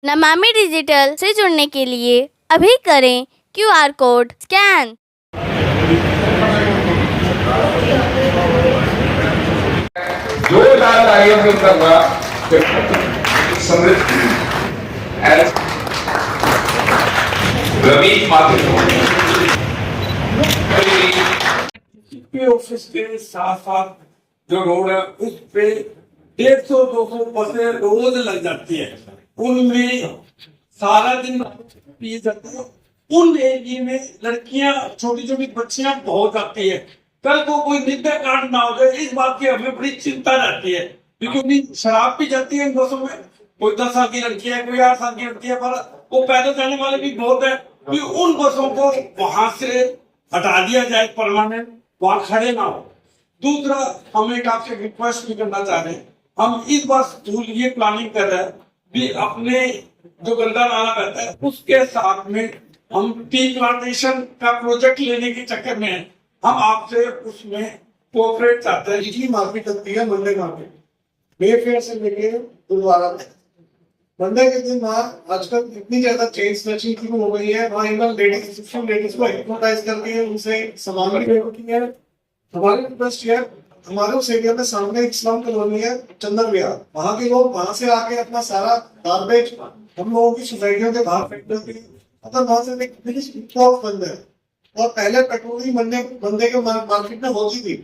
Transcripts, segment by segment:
Namami digital से जुड़ने के लिए अभी करें QR कोड स्कैन। जोरदार तालियों से उनका समृद्ध रवीश ऑफिस के साथ साथ जो रोड है उस पे 150-200 बसें रोज लग जाती है। उनमें सारा दिन पिए जाते हैं। उन एरिया में लड़कियां छोटी छोटी बच्चियां बहुत आती है। कल को कोई निंदा कांड ना हो जाए, इस बात की हमें बड़ी चिंता रहती है, क्योंकि शराब पी जाती है इन बसों में। कोई 10 साल की लड़की है, कोई 8 साल की लड़की है, पर वो पैदल जाने वाले भी बहुत है। कि उन बसों को वहां से हटा दिया जाए, परमानेंट वहां खड़े ना हो। दूसरा, हम एक आपसे रिक्वेस्ट भी करना चाह रहे हैं। हम इस बार ये प्लानिंग कर रहे हैं भी अपने जो गंगा नाला बहता है उसके साथ में हम टी प्लांटेशन का प्रोजेक्ट लेने के चक्कर में हम आपसे उसमें कोऑपरेट चाहते हैं। इतनी मार्केट लगती है मंडे मार्केट, मेफेयर से लेके गुरुद्वारा तक। मंडे के दिन वहाँ आजकल इतनी ज्यादा चेन स्नैचिंग शुरू हो गई है। वहाँ इवन लेडीज को हिप्नोटाइज करके उनसे सामान भी होती है। हमारी रिक्वेस्ट है, हमारे उस एरिया में सामने एक स्लम कॉलोनी है चंदन विहार, वहाँ के लोग वहाँ से आके अपना सारा गार्बेज हम लोगों की सोसाइटियों के बाहर फेंक देते हैं। मतलब वहाँ से एक बंद है। और पहले पेट्रोलिंग बंदे के मार्केट में होती थी,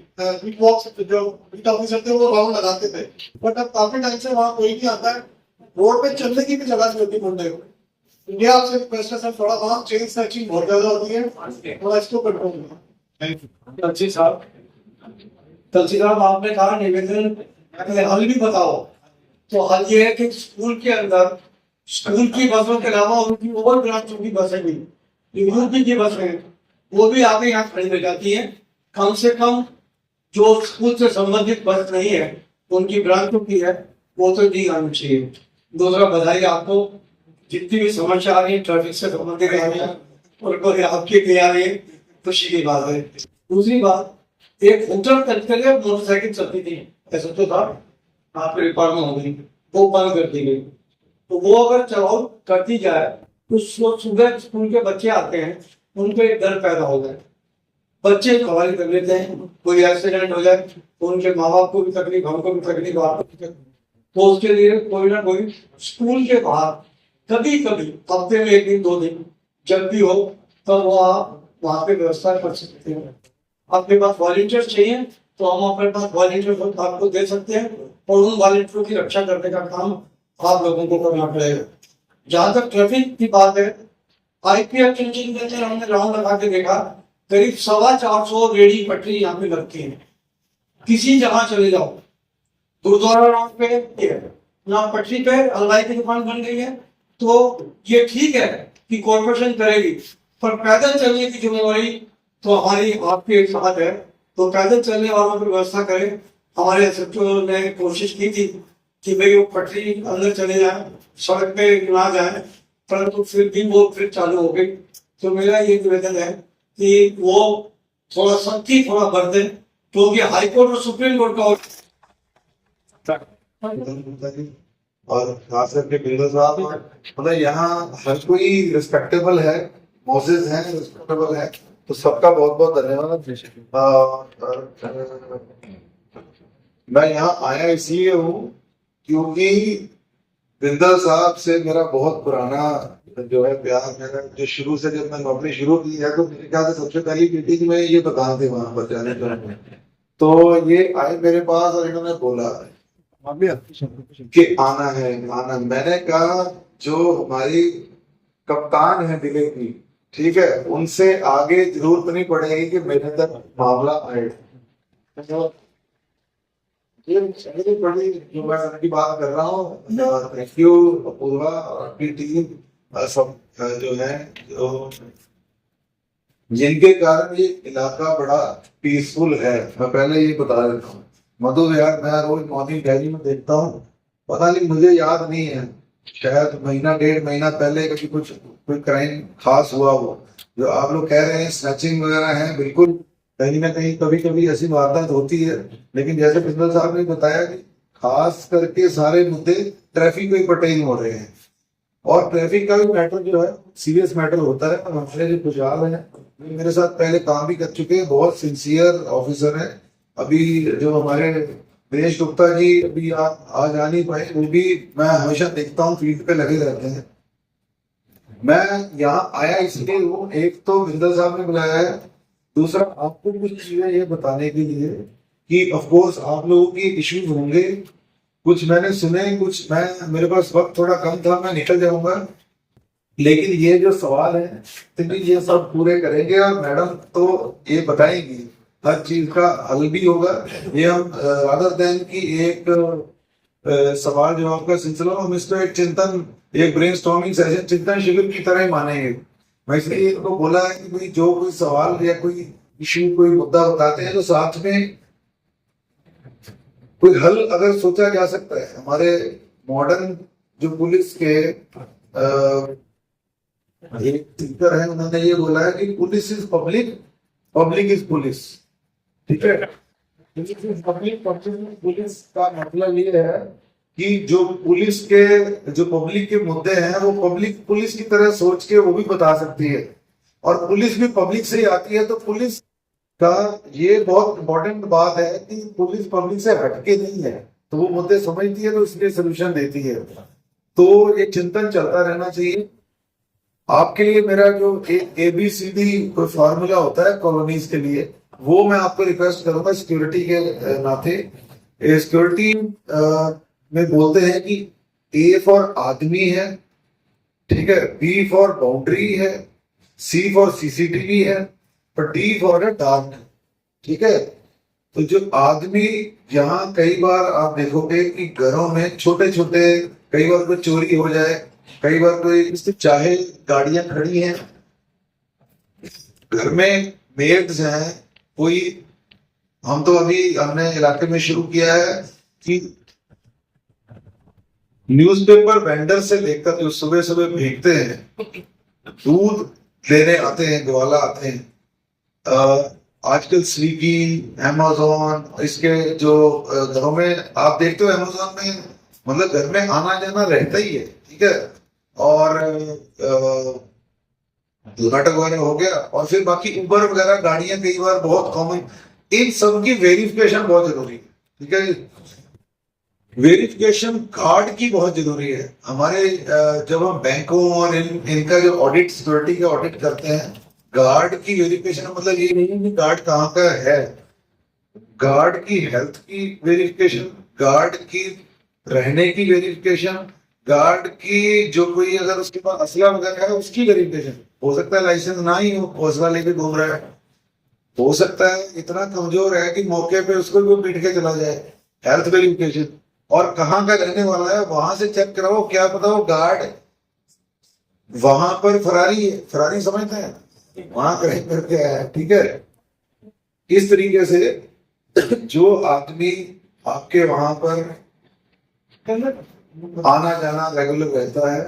जो बीट ऑफिसर थे वो राउंड लगाते थे। बट अब काफी टाइम से वहाँ कोई नहीं आता है। रोड पे चलने की भी जगह नहीं होती मंडे को। इंडिया से रिक्वेस्ट है, थोड़ा वहाँ चेन स्नैचिंग बहुत ज्यादा होती है, थोड़ा इसको कंट्रोल करें। तलसी साहब आपने कहा निवेदन हल भी बताओ। तो हल ये है कि स्कूल के अंदर स्कूल की बसों के अलावा उनकी ओवर ब्रांचों की बसें भी, यूपी की बसें, वो भी आगे यहाँ खड़ी हो जाती है। कम से कम जो स्कूल से संबंधित बस नहीं है उनकी ब्रांचों की है वो तो दी आनी चाहिए। दूसरा, बधाई आपको, जितनी भी समस्या आ रही है ट्रैफिक से संबंधित आ रही है उनको आपकी भी आ रही है, खुशी की बात है। दूसरी बात, एक होटल तरीके मोटरसाइकिल चलती थी ऐसा तो था, आपके रिकॉर्ड में हो गई, वो बंद कर दी गई। तो वो अगर चलाओ करती जाए तो सुबह स्कूल के बच्चे आते हैं, उनको एक डर पैदा हो जाए। बच्चे सवारी कर लेते हैं, कोई एक्सीडेंट हो जाए तो उनके माँ बाप को भी तकलीफ, हमको भी तकलीफ, आपको भी तकलीफ। तो उसके लिए कोई ना कोई स्कूल के बाहर कभी कभी हफ्ते में 1 दिन 2 दिन जब भी हो तब वो आप वहाँ पे व्यवस्था कर सकते हैं। आपके पास वॉलंटियर चाहिए तो हम अपने पास वॉलंटियर आपको दे सकते हैं, और उन वॉलंटियरों की रक्षा करने का काम आप लोगों को करना पड़ेगा। जहां तक ट्रैफिक की बात है, IPL इंजन के अंदर हमने राउंड लगा के देखा, करीब 450 रेडी पटरी यहाँ पे लगती है। किसी जगह चले जाओ, गुरुद्वारा राउंड पे ना पटरी पे हलवाई की दुकान बन गई है। तो ये ठीक है कि कॉर्पोरेशन करेगी, पर पैदल चलने की जिम्मेवारी तो हमारी आपके साथ है। तो पैदल चलने वालों की व्यवस्था करें। हमारे SHO ने कोशिश की थी कि भाई वो पटरी अंदर चले जाए, सड़क पे ना जाए, परंतु फिर भी वो फिर चालू हो गई। तो मेरा ये निवेदन है कि वो थोड़ा सख्ती थोड़ा बरतें, क्योंकि हाईकोर्ट और सुप्रीम कोर्ट का और खास करके बिंदु साहब, मतलब यहाँ हर कोई रिस्पेक्टेबल है, मोसेस हैं रिस्पेक्टेबल है, तो सबका बहुत बहुत धन्यवाद। मैं यहाँ आया इसलिए हूँ क्योंकि बिंदु साहब से मेरा बहुत पुराना जो है प्यार है, जो शुरू से जब मैं नौकरी शुरू की है तो मेरे ख्याल से सबसे पहली मीटिंग में ये बता थे वहां पर जाने का। तो ये आए मेरे पास और इन्होंने बोला कि आना है आना। मैंने कहा जो हमारी कप्तान है दिले की, ठीक है, उनसे आगे जरूरत नहीं पड़ेगी कि मेरे तक मामला आए। ये बड़ी जो मैं की बात कर रहा हूँ, थैंक यू अपूर्वा और आपकी टीम सब जो है, जो जिनके कारण ये इलाका बड़ा पीसफुल है। मैं पहले ये बता देता हूँ, मधु विहार मैं रोज मॉर्निंग डायरी में देखता हूँ, पता नहीं मुझे याद नहीं है, शायद महीना 1.5 महीना पहले कभी कुछ कोई क्राइम खास हुआ हो। जो आप लोग कह रहे हैं स्नैचिंग वगैरह है, बिल्कुल कहीं ना कहीं कभी कभी ऐसी वारदात होती है, लेकिन जैसे बिंदु साहब ने बताया कि खास करके सारे मुद्दे ट्रैफिक में पर्टेन हो रहे हैं। और ट्रैफिक का भी मैटर जो है सीरियस मैटर होता है। और हमारे जो खुशहाल हैं वे मेरे साथ पहले काम भी कर चुके हैं, बहुत सिंसियर ऑफिसर हैं। अभी जो हमारे दिनेश गुप्ता जी अभी आज आ नहीं पाए, वो भी मैं हमेशा देखता हूँ फील्ड पे लगे रहते हैं। मैं यहाँ आया इसलिए वो एक तो बिंदल साहब ने बुलाया है, दूसरा आपको कुछ चीजें ये बताने के लिए कि ऑफ कोर्स आप लोगों के इश्यूज होंगे, कुछ मैंने सुने, कुछ मैं मेरे पास वक्त थोड़ा कम था, मैं निकल जाऊंगा, लेकिन ये जो सवाल है तो ये सब पूरे करेंगे और मैडम तो ये बताएंगी, हर चीज का हल भी होगा। ये हम रादर देन की एक सवाल जवाब का सिलसिला, हम इसको एक चिंतन, एक ब्रेनस्टॉर्मिंग सेशन, चिंतन शिविर की तरह ही मानेंगे। मैं इसलिए इनको बोला है कि भाई जो कोई सवाल या कोई इश्यू, कोई मुद्दा बताते हैं तो साथ में कोई हल अगर सोचा जा सकता है। हमारे मॉडर्न जो पुलिस के एक टीचर है, उन्होंने ये बोला है कि police is public, public is police. ठीक है, पब्लिक पुलिस का मतलब ये है कि जो पुलिस के, जो पब्लिक के मुद्दे हैं वो पब्लिक पुलिस की तरह सोच के वो भी बता सकती है, और पुलिस भी पब्लिक से ही आती है। तो पुलिस का ये बहुत इंपॉर्टेंट बात है कि पुलिस पब्लिक से हटके नहीं है, तो वो मुद्दे समझती है तो इसलिए सोल्यूशन देती है। तो ये चिंतन चलता रहना चाहिए। आपके लिए मेरा जो एक ABCD कोई फॉर्मूला होता है कॉलोनीज के लिए, वो मैं आपको रिक्वेस्ट करूंगा सिक्योरिटी के नाते। सिक्योरिटी में बोलते हैं कि A फॉर आदमी है, ठीक है, B फॉर बाउंड्री है, C फॉर CCTV है, और D फॉर डार्क। ठीक है, तो जो आदमी, यहाँ कई बार आप देखोगे कि घरों में छोटे छोटे, कई बार कोई चोरी हो जाए, कई बार कोई, चाहे गाड़ियां खड़ी हैं, घर में मेड्स हैं, कोई, हम तो अभी हमने इलाके में शुरू किया है कि न्यूज़पेपर वेंडर से लेकर जो सुबह सुबह भेजते हैं, दूध लेने आते हैं, ग्वाला आते हैं, आजकल स्विगी, अमेज़न, इसके जो घरों में आप देखते हो, अमेज़न में मतलब घर में आना जाना रहता ही है। ठीक है, और जोमेटो वगैरह हो गया, और फिर बाकी उबर वगैरह गाड़ियां कई बार बहुत कॉमन, इन सब की वेरिफिकेशन बहुत जरूरी है। ठीक है, वेरिफिकेशन कार्ड की बहुत जरूरी है। हमारे जब हम बैंकों और इनका जो ऑडिट, सिक्योरिटी का ऑडिट करते हैं, गार्ड की वेरिफिकेशन मतलब ये नहीं है कि गार्ड कहाँ का है, गार्ड की हेल्थ की वेरिफिकेशन, गार्ड की रहने की वेरिफिकेशन, गार्ड की जो कोई अगर उसके पास असला वगैरह है उसकी वेरिफिकेशन। हो सकता है लाइसेंस ना ही हो, असला लेके घूम रहा है, हो सकता है इतना कमजोर है कि मौके पे उसको भी पीट के चला जाए। हेल्थ वेरिफिकेशन, और कहाँ का रहने वाला है वहां से चेक कराओ, क्या पता वो गार्ड वहां पर फरारी है, फरारी समझते हैं, वहां कहीं करके आया है। ठीक है, इस तरीके से जो आदमी आपके वहां पर आना जाना रेगुलर रहता है,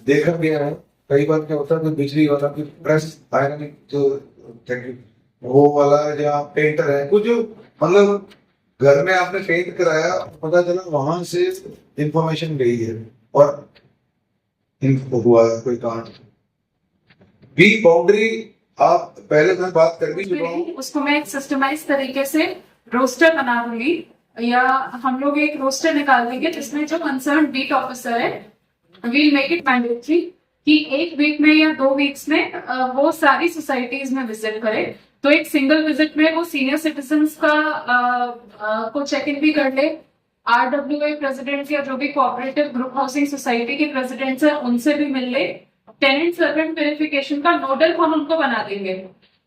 देखा गया है। कई बार क्या होता है कि बिजली वाला की प्रेस आयरन जो वो वाला, जहाँ पेंटर है, कुछ मतलब घर में आपने पेंट कराया, पता चला वहां से इंफॉर्मेशन गई है और इनको हुआ है कोई कांड। बी बाउंड्री, आप पहले मैं बात कर भी चुका हूँ, उसको मैं एक सिस्टमाइज तरीके से रोस्टर बना दूंगी, या हम लोग एक रोस्टर निकाल देंगे जिसमें जो कंसर्न बीट ऑफिसर है, वील मेक इट मैंडेटरी कि एक वीक में या 2 वीक्स में वो सारी सोसाइटीज में विजिट करे। तो एक सिंगल विजिट में वो सीनियर सिटीजन्स का को चेक इन भी कर ले, RWA प्रेसिडेंट या जो भी कोऑपरेटिव ग्रुप हाउसिंग सोसाइटी के प्रेसिडेंट्स है उनसे भी मिल ले। टेनेंट सर्वेंट वेरिफिकेशन का नोडल हम उनको बना देंगे,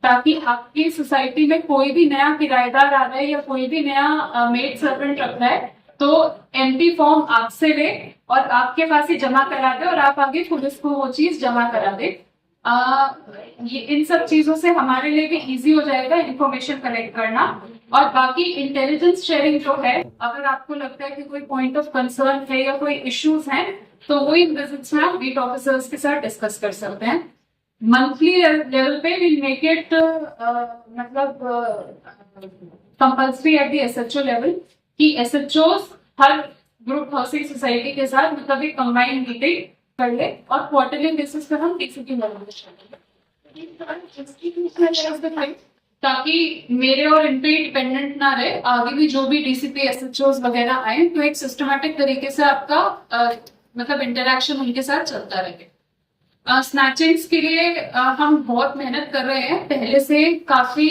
ताकि आपकी सोसाइटी में कोई भी नया किराएदार आ रहा है या कोई भी नया मेड सर्वेंट रख रहा है तो एम्प्टी फॉर्म आपसे ले और आपके पास ही जमा करा दे और आप आगे पुलिस को वो चीज जमा करा दे। ये इन सब चीजों से हमारे लिए भी इजी हो जाएगा इंफॉर्मेशन कलेक्ट करना। और बाकी इंटेलिजेंस शेयरिंग जो है, अगर आपको लगता है कि कोई पॉइंट ऑफ कंसर्न है या कोई इश्यूज हैं तो वो इन विजिट्स में आप बीट ऑफिसर्स के साथ डिस्कस कर सकते हैं। मंथली लेवल पे विल मेक इट मतलब compulsory at the SHO level कि SHOs हर ग्रुप हाउसिंग सोसाइटी के साथ मतलब एक कंबाइंड मीटिंग कर ले और क्वार्टरली बेसिस पे हम डीसीपी नॉमिनेट करेंगे, ताकि मेरे और इन पे डिपेंडेंट ना रहे। आगे भी जो भी डीसीपी एसएचओ वगैरह आए तो एक सिस्टमैटिक तरीके से आपका मतलब इंटरेक्शन उनके साथ चलता रहे। स्नैचिंग्स के लिए हम बहुत मेहनत कर रहे हैं, पहले से काफी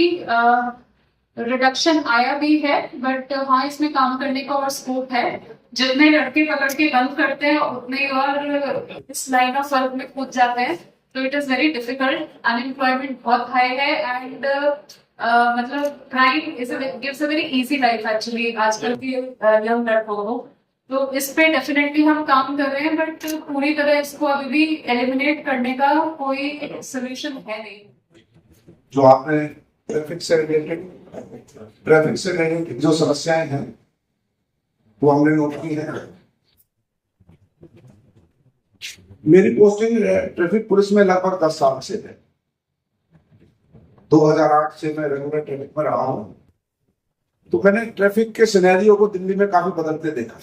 रिडक्शन आया भी है, बट हाँ इसमें काम करने का और स्कोप है। जितने लड़के पकड़ के बंद करते हैं उतने और इस लाइन ऑफ वर्क में कूद जाते हैं, तो it is very difficult. Unemployment बहुत हाई है एंड मतलब crime gives a very easy life actually आजकल के यंग लड़कों को। तो इस पे डेफिनेटली हम काम कर रहे हैं, बट पूरी तरह इसको अभी भी एलिमिनेट करने का कोई सोल्यूशन है नहीं। जो आपने ट्रैफिक से रिलेटेड जो समस्याएं हैं वो हमने नोट की है। मेरी पोस्टिंग ट्रैफिक पुलिस में लगभग 10 साल से है। 2008 से मैं रेगुलर ट्रैफिक में रहा हूं, तो मैंने ट्रैफिक के सिनेरियो को दिल्ली में काफी बदलते देखा।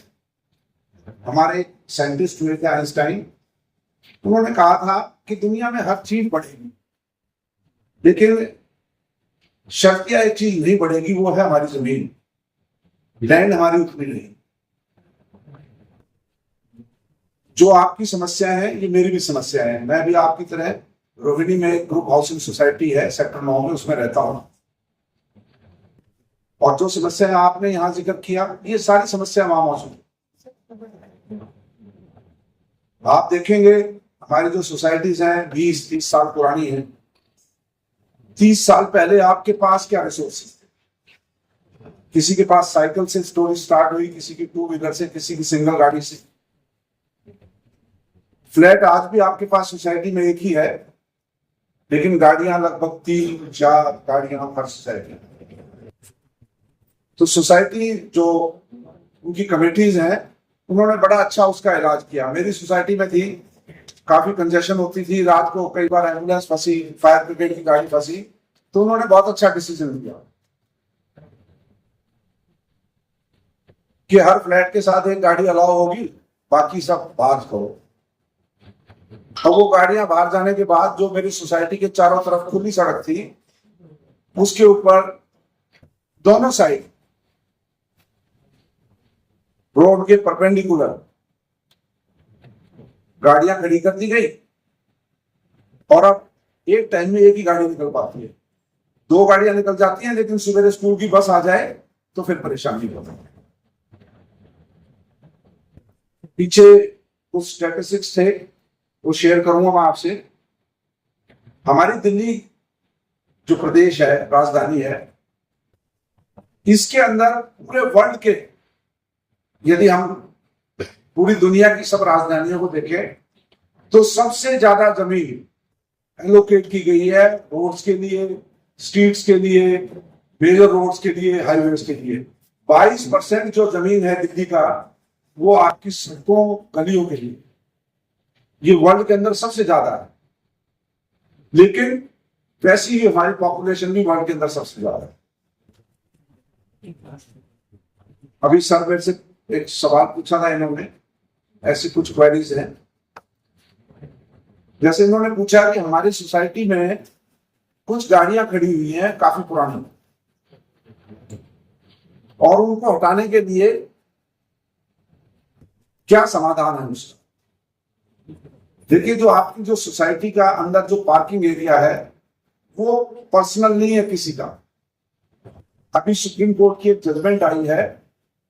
हमारे साइंटिस्ट हुए थे आइंस्टाइन, उन्होंने कहा था कि दुनिया में हर चीज बढ़ेगी, लेकिन शर्त या एक चीज नहीं बढ़ेगी, वो है हमारी जमीन। लैंड हमारी उतनी नहीं। जो आपकी समस्या है ये मेरी भी समस्या है। मैं भी आपकी तरह रोहिणी में ग्रुप हाउसिंग सोसाइटी है सेक्टर 9 में, उसमें रहता हूं। और जो समस्या आपने यहां जिक्र किया, ये सारी समस्या वहां मौजूद है। आप देखेंगे हमारी जो सोसाइटीज हैं 20-30 साल पुरानी हैं। 30 साल पहले आपके पास क्या रिसोर्सेज थे? किसी के पास साइकिल से स्टोरी स्टार्ट हुई, किसी की 2 व्हीलर से, किसी की सिंगल गाड़ी से। फ्लैट आज भी आपके पास सोसाइटी में एक ही है, लेकिन गाड़ियां लगभग 3-4 गाड़ियां हर सोसाइटी में। तो सोसाइटी जो उनकी कमेटीज हैं, उन्होंने बड़ा अच्छा उसका इलाज किया। मेरी सोसाइटी में थी, काफी कंजेशन होती थी, रात को कई बार एम्बुलेंस फंसी, फायर ब्रिगेड की गाड़ी फंसी, तो उन्होंने बहुत अच्छा डिसीजन लिया कि हर फ्लैट के साथ एक गाड़ी अलाउ होगी, बाकी सब बाहर करो। अब वो गाड़ियां बाहर जाने के बाद जो मेरी सोसाइटी के चारों तरफ खुली सड़क थी, उसके ऊपर दोनों साइड रोड के परपेंडिकुलर गाड़ियां खड़ी कर दी गई। और अब एक टाइम में एक ही गाड़ी निकल पाती है। 2 गाड़ियां निकल जाती हैं, लेकिन सुबह स्कूल की बस आ जाए तो फिर परेशानी होती है। पीछे कुछ स्टैटिस्टिक्स थे, वो शेयर करूंगा मैं आपसे। हमारी दिल्ली जो प्रदेश है, राजधानी है, इसके अंदर पूरे वर्ल्ड के, यदि हम पूरी दुनिया की सब राजधानियों को देखें, तो सबसे ज्यादा जमीन एलोकेट की गई है रोड्स के लिए, स्ट्रीट्स के लिए, मेजर रोड्स के लिए, हाईवेज के लिए। 22% जो जमीन है दिल्ली का, वो आपकी सड़कों गलियों के लिए, ये वर्ल्ड के अंदर सबसे ज्यादा है। लेकिन वैसी ही हमारी पॉपुलेशन भी वर्ल्ड के अंदर सबसे ज्यादा है। अभी सर्वे से एक सवाल पूछा था इन्होंने, ऐसी कुछ क्वेरीज हैं। जैसे इन्होंने पूछा कि हमारी सोसाइटी में कुछ गाड़ियां खड़ी हुई हैं काफी पुरानी, और उनको हटाने के लिए क्या समाधान है उसका। देखिए, जो आपकी जो सोसाइटी का अंदर जो पार्किंग एरिया है, वो पर्सनल नहीं है किसी का। अभी सुप्रीम कोर्ट की एक जजमेंट आई है,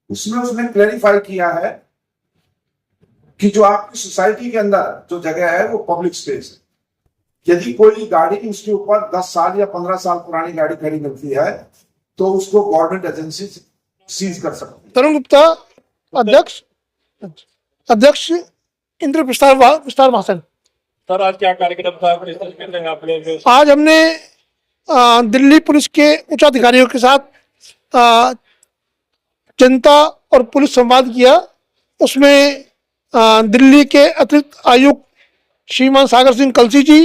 उसमें उसने क्लैरिफाई किया है कि जो आपकी सोसाइटी के अंदर जो जगह है वो पब्लिक स्पेस है। यदि कोई गाड़ी उसके ऊपर 10 साल या 15 साल पुरानी गाड़ी खड़ी मिलती है, तो उसको गवर्नमेंट एजेंसी सीज कर सकती है। तरुण गुप्ता, अध्यक्ष इंद्र विस्तार महासन। सर, आज क्या कार्यक्रम था आपने? आज हमने दिल्ली पुलिस के उच्च अधिकारियों के साथ जनता और पुलिस संवाद किया। उसमें दिल्ली के अतिरिक्त आयुक्त श्रीमान सागर सिंह कलसी जी,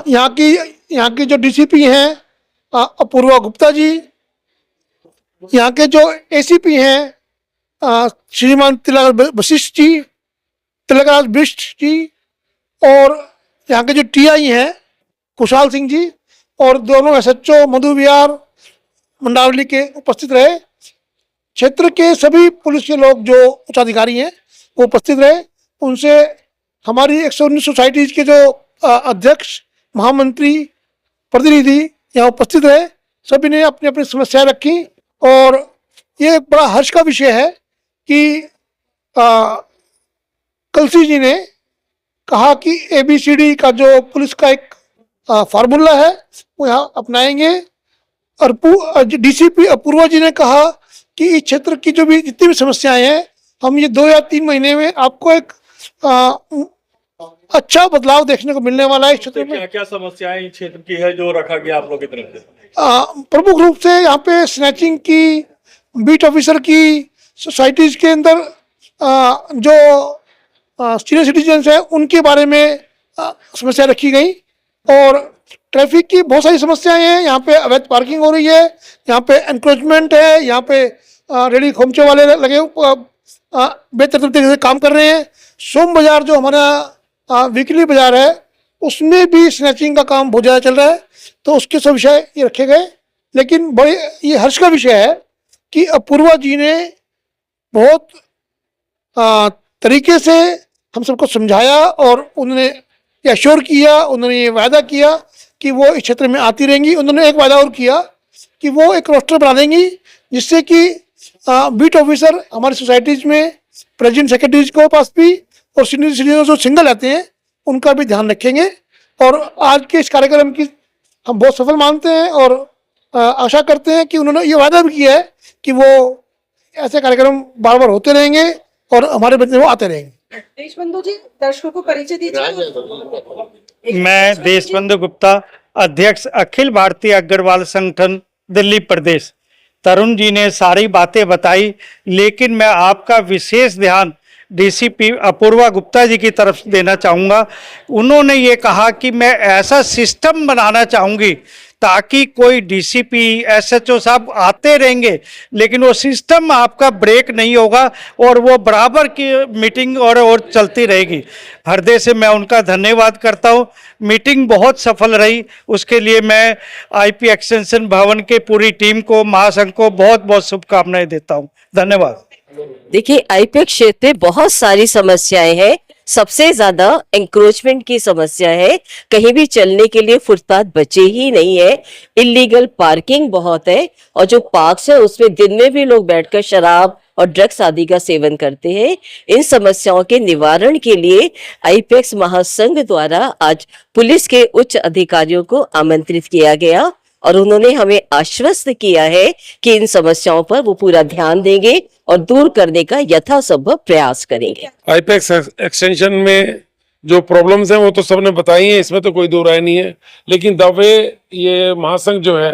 यहाँ की जो डीसीपी हैं अपूर्वा गुप्ता जी, यहाँ के जो एसीपी हैं श्रीमान तिलकराज बिष्ट जी और यहाँ के जो टीआई हैं कुशाल सिंह जी और दोनों एसएचओ मधु विहार मंडावली के उपस्थित रहे। क्षेत्र के सभी पुलिस के लोग जो उच्चाधिकारी हैं वो उपस्थित रहे। उनसे हमारी 119 सोसाइटीज के जो अध्यक्ष महामंत्री प्रतिनिधि यहाँ उपस्थित रहे। सभी ने अपनी अपनी समस्याएं रखी और ये एक बड़ा हर्ष का विषय है कि कलसी जी ने कहा कि ABCD का जो पुलिस का एक फार्मूला है वो यहाँ अपनाएंगे और DCP अपूर्वा जी ने कहा कि इस क्षेत्र की जो भी जितनी भी समस्याएं हैं हम ये 2 या 3 महीने में आपको एक अच्छा बदलाव देखने को मिलने वाला है। इस क्षेत्र में क्या क्या समस्याएं इस क्षेत्र की है जो रखा गया आप लोग की तरफ से? प्रमुख रूप से यहाँ पे स्नैचिंग की, बीट ऑफिसर की, सोसाइटीज के अंदर जो सीनियर सिटीजन्स हैं उनके बारे में समस्या रखी गई और ट्रैफिक की बहुत सारी समस्याएं हैं। यहाँ पे अवैध पार्किंग हो रही है, यहाँ पे एनक्रोचमेंट है, यहाँ पे रेडी खोमचे वाले लगे बेतरतीब तरीके से काम कर रहे हैं। सोम बाजार जो हमारा वीकली बाजार है उसमें भी स्नैचिंग का काम बहुत ज़्यादा चल रहा है, तो उसके सब विषय ये रखे गए। लेकिन बड़े ये हर्ष का विषय है कि अपूर्वा जी ने बहुत तरीके से हम सबको समझाया और उन्होंने ये अश्योर किया, उन्होंने ये वायदा किया कि वो इस क्षेत्र में आती रहेंगी। उन्होंने एक वायदा और किया कि वो एक रोस्टर बना देंगी जिससे कि बीट ऑफिसर हमारी सोसाइटीज में प्रेसिडेंट सेक्रेटरीज के पास भी और सीनियर सिटीजन जो सिंगल आते हैं उनका भी ध्यान रखेंगे। और आज के इस कार्यक्रम की हम बहुत सफल मानते हैं और आशा करते हैं कि उन्होंने ये वायदा भी किया है कि वो ऐसे कार्यक्रम बार बार होते रहेंगे और हमारे बच्चे वो आते रहेंगे। देशबंधु जी, दर्शकों को परिचय दीजिए। मैं देशबंधु गुप्ता, अध्यक्ष अखिल भारतीय अग्रवाल संगठन दिल्ली प्रदेश। तरुण जी ने सारी बातें बताई, लेकिन मैं आपका विशेष ध्यान DCP अपूर्वा गुप्ता जी की तरफ से देना चाहूँगा। उन्होंने ये कहा कि मैं ऐसा सिस्टम बनाना चाहूँगी ताकि कोई DCP SHO साहब आते रहेंगे लेकिन वो सिस्टम आपका ब्रेक नहीं होगा और वो बराबर की मीटिंग और चलती रहेगी। हृदय से मैं उनका धन्यवाद करता हूँ। मीटिंग बहुत सफल रही, उसके लिए मैं IP एक्सटेंशन भवन के पूरी टीम को, महासंघ को बहुत बहुत शुभकामनाएं देता हूँ। धन्यवाद। देखिए, आईपीएक्स क्षेत्र में बहुत सारी समस्याएं हैं। सबसे ज्यादा एंक्रोचमेंट की समस्या है, कहीं भी चलने के लिए फुटपाथ बचे ही नहीं है। इलीगल पार्किंग बहुत है और जो पार्क्स है उसमें दिन में भी लोग बैठकर शराब और ड्रग्स आदि का सेवन करते हैं। इन समस्याओं के निवारण के लिए आईपीएक्स महासंघ द्वारा आज पुलिस के उच्च अधिकारियों को आमंत्रित किया गया और उन्होंने हमें आश्वस्त किया है कि इन समस्याओं पर वो पूरा ध्यान देंगे और दूर करने का यथासंभव प्रयास करेंगे। आईपीएक्स एक्सटेंशन में जो प्रॉब्लम्स हैं वो तो सबने बताई हैं, इसमें तो कोई दो राय नहीं है। लेकिन दबे ये महासंघ जो है,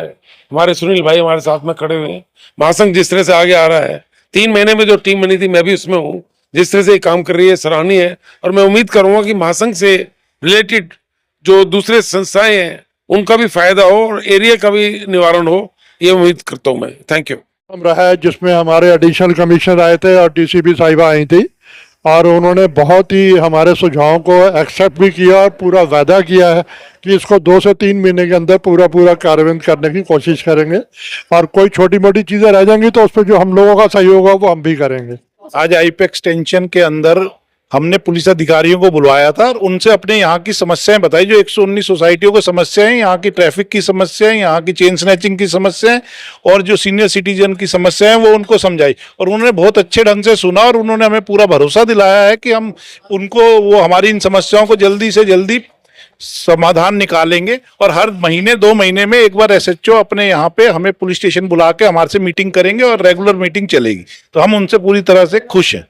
हमारे सुनील भाई हमारे साथ में खड़े हुए हैं, महासंघ जिस तरह से आगे आ रहा है, 3 महीने में जो टीम बनी थी मैं भी उसमें हूँ, जिस तरह से ये काम कर रही है सराहनीय है। और मैं उम्मीद करूंगा कि महासंघ से रिलेटेड जो दूसरे संस्थाएं हैं उनका भी फायदा हो और एरिया का भी निवारण हो, ये उम्मीद करता हूँ मैं। Thank you. हम रहा है जिसमें हमारे एडिशनल कमिश्नर आए थे और DCP साहिबा आई थी और उन्होंने बहुत ही हमारे सुझावों को एक्सेप्ट भी किया और पूरा वादा किया है कि इसको 2 से 3 महीने के अंदर पूरा कार्यान्वित करने की कोशिश करेंगे और कोई छोटी मोटी चीज़ें रह जाएंगी तो उस पर जो हम लोगों का सहयोग होगा वो हम भी करेंगे। आज आईपीएक्स एक्सटेंशन के अंदर हमने पुलिस अधिकारियों को बुलवाया था और उनसे अपने यहाँ की समस्याएं बताई, जो 119 सोसाइटियों की समस्याएं, यहाँ की ट्रैफिक की समस्याएं, यहाँ की चेन स्नैचिंग की समस्याएं और जो सीनियर सिटीजन की समस्याएं वो उनको समझाई और उन्होंने बहुत अच्छे ढंग से सुना और उन्होंने हमें पूरा भरोसा दिलाया है कि हम उनको वो हमारी इन समस्याओं को जल्दी से जल्दी समाधान निकालेंगे और हर महीने 2 महीने में एक बार SHO अपने यहाँ पे हमें पुलिस स्टेशन बुला के हमारे से मीटिंग करेंगे और रेगुलर मीटिंग चलेगी। तो हम उनसे पूरी तरह से खुश हैं।